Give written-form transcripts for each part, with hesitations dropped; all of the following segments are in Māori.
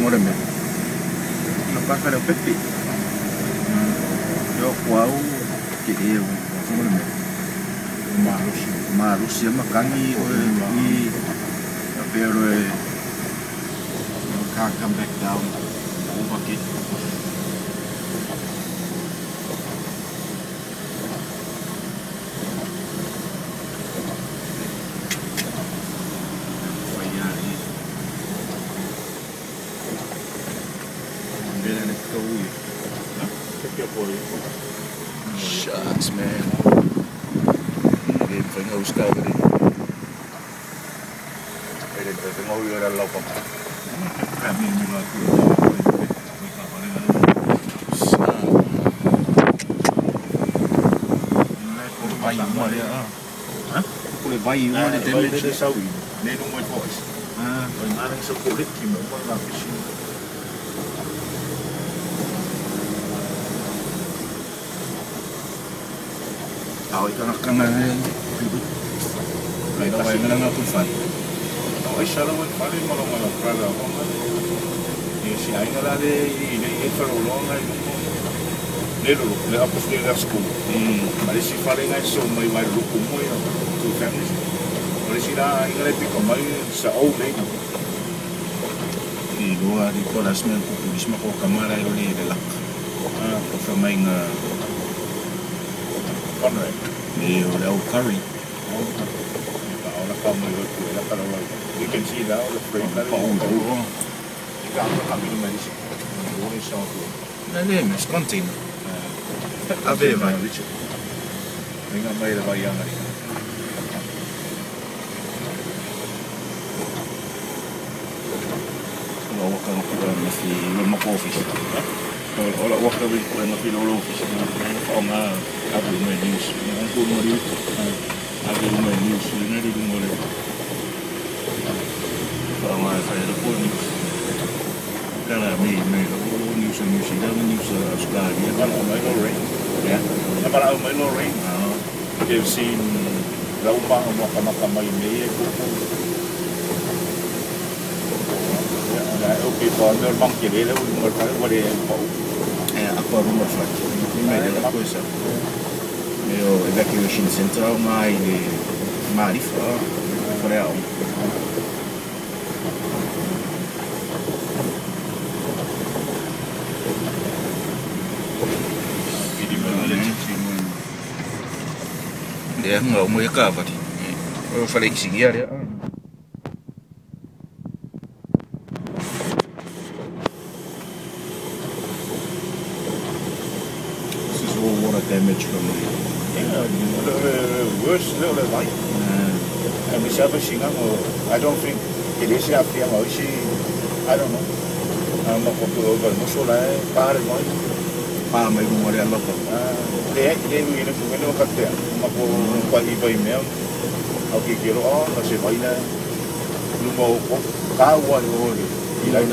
more me. No pasa le pepi. Yo kwau ke e more me. Marusi makangi o I pero can't come back down over it. Shucks, man. Game for no stability. Tengo que ir al loco. Pure vai uma de tempo de saúde. Nem não muito forte. Mas nada em seu coletivo, vamos lá piscina. Tahu itu nak kena ribut. Lain apa yang nak aku faham. Tahu isyarat buat paling malam-malam kerana apa? Ni si ayah lah deh ini terulung lah. Nelu, le apa sih dia sekolah. Mari si paling ay so may may lukum mo ya. Tu family. Mari si dah ingat lebih kamai seoul leh. Di luar di kolas ni aku tulis makau kamera itu ni delak. Aku famai Conrad. Ni udah curry. Orang kamu itu, kalau you can see now the frame that is. Jika aku kami di Malaysia, boleh satu. Nanti mas kontin. Abe mai. Dengan mai dah bayang hari. Kalau waktu aku masih lemah office. Kalau waktu aku masih lemah office, orang aku main news, aku mau di, aku main news, ini di rumah. Kalau mana saya pun news, kalau main news dah news Australia. Kalau main orang, ya. Kalau main orang, they've seen laupang makam ini, okay, kalau bang kiri le, mereka boleh bau. Aku rumah flat. Ini ada apa sih? Yo evacuation center mai di Marifa, Korea. Ini mana dia nggak mau ya kabar. Falei que seguia dia. Damage from worse little light. And we have a singer, I don't think it is a film, I don't know. I'm not going to go over the solar, part of my farm, I don't worry a lot of they will look at them. I'm going to buy mail. I'll give you all, I say, why not? Lumo, car one or you like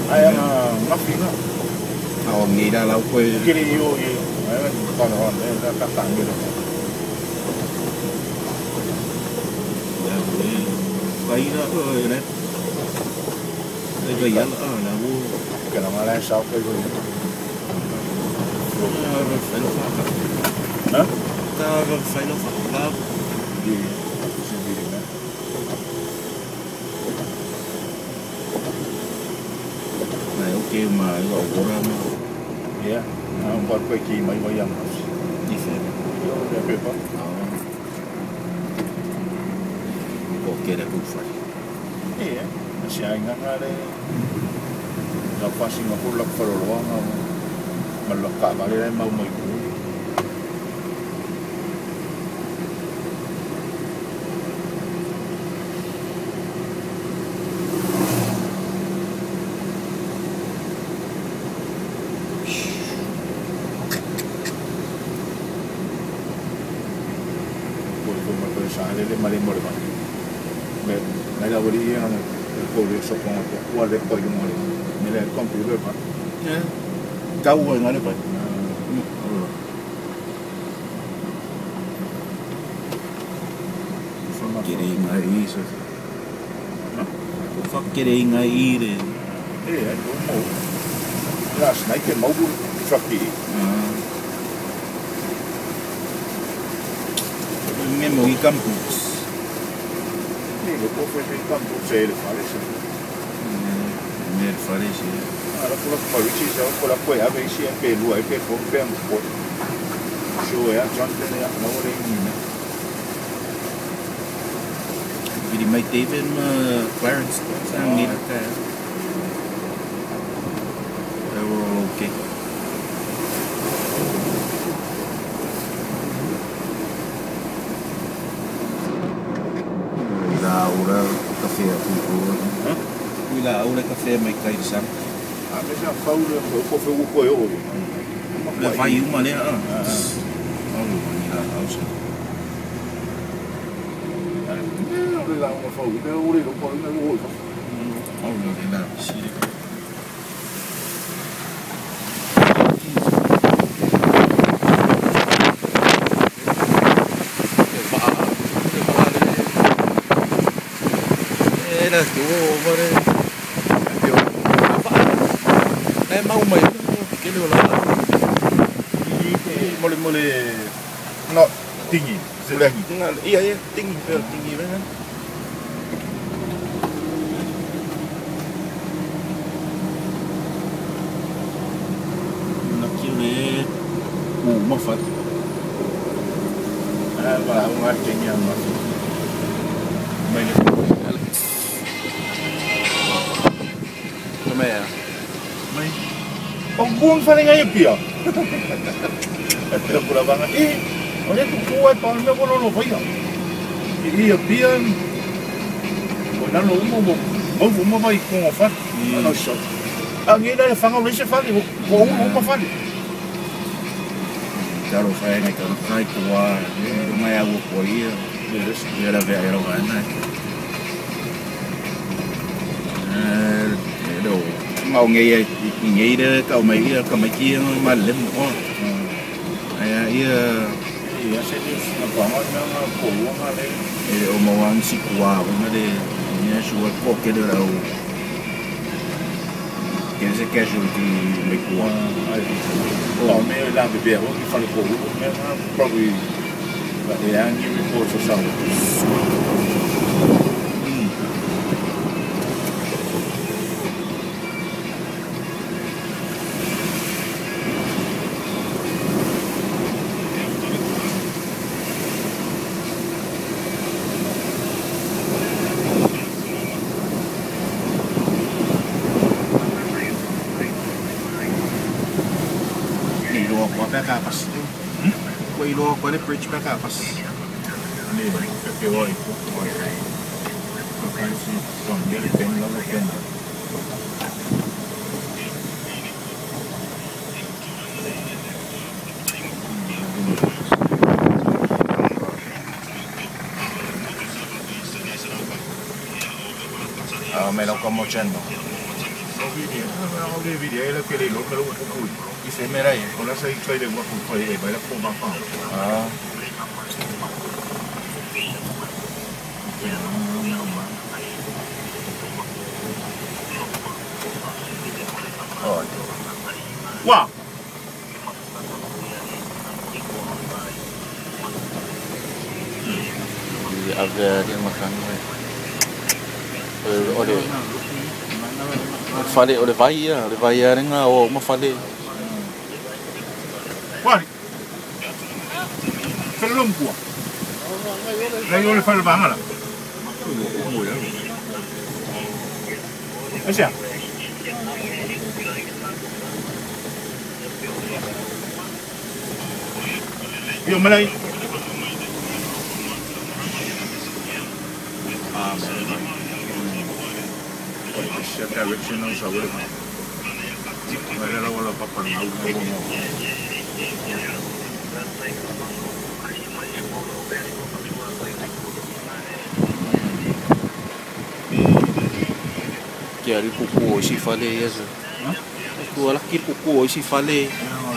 I am nothing. Ông nghĩ ra lâu quê cái đi vô gì còn hòn đấy các tảng như thế cây đó ơi đấy đây bây giờ là vô cái nào mà lại sao cây rồi phải nó phát hả ta phải nó phát lắm gì này ok mà gọi của ra mà yeah buat kue ki mai bayang different yo dia pepa ok dah buat iya masih ingat ada lepas ini aku lak perluang melekak balik mau mai le malimor ba me la boli yang ko le so ko ko le ko yung mali me le computer ba kau ngale ba kiri mai iso Whakereinga I re. I don't know. Last night, I was trucky. Me mo I campus. Eu vou fazer campus ele faz. Me faz isso. Ela falou que foi isso, ela falou que foi a vez que pelo aí pelo bem por. Show é John tem a não nem. Ele mai teve uma Clarence, sabe nem até. Eu ok. Ora café tudo. Wila ora café mai kai sam. Ah, mas já falou eu foi o coio. Vai uma ali, olha lá, ausa. Não, lá uma falou, eu olhei no coio, eu olhei. Olha lá, sim. Era tu over é mau mày cái điều là mole no tinggi sudah iya tinggi banget nak kira mafat và ông ăn trên nhà mà mày mày à mày ông buông phải ngay kìa Pero por la van olha tu kuat pa me ko lo fa ya ia pian o na lo mo vai com fa no shot alguém dá fanga o lixo fa ko uma fa claro fa na ka kai tua mai a ko ia era ver era vai đồ mau nghe đó cậu mấy kia mà lên một ia se diz na forma na coluna ali o mawang si kuwa uma de minha sua qualquer hora o que se quer junto me kuwa o meu lá bebê o que fala com o meu probably é a new report or something Backups. Quay lo qua cái bridge backups. Ni que voy. Acá sí, son bien pen lo que anda. Me lo como chendo. Olha vídeo ele que ele lo me lo pouco. Isso é merai. Olha sai sai de uma com ele vai lá com uma pão. Ah. Wow. Agak dia makan. Oleh vai dengan o uma fale. Guardi. Ferlo un po'. Lei vuole fare il bangala? E sia. Io me lei. Sia direction non so quello. Magari lo vuole papà Que ali pupu hoje falei isso. Tu olha que pupu hoje falei.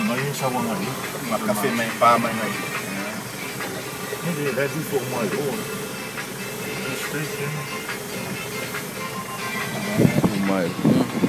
Não, eu só vou ali. Mas café mais pá mais aí. Ele é de forma aí. mai.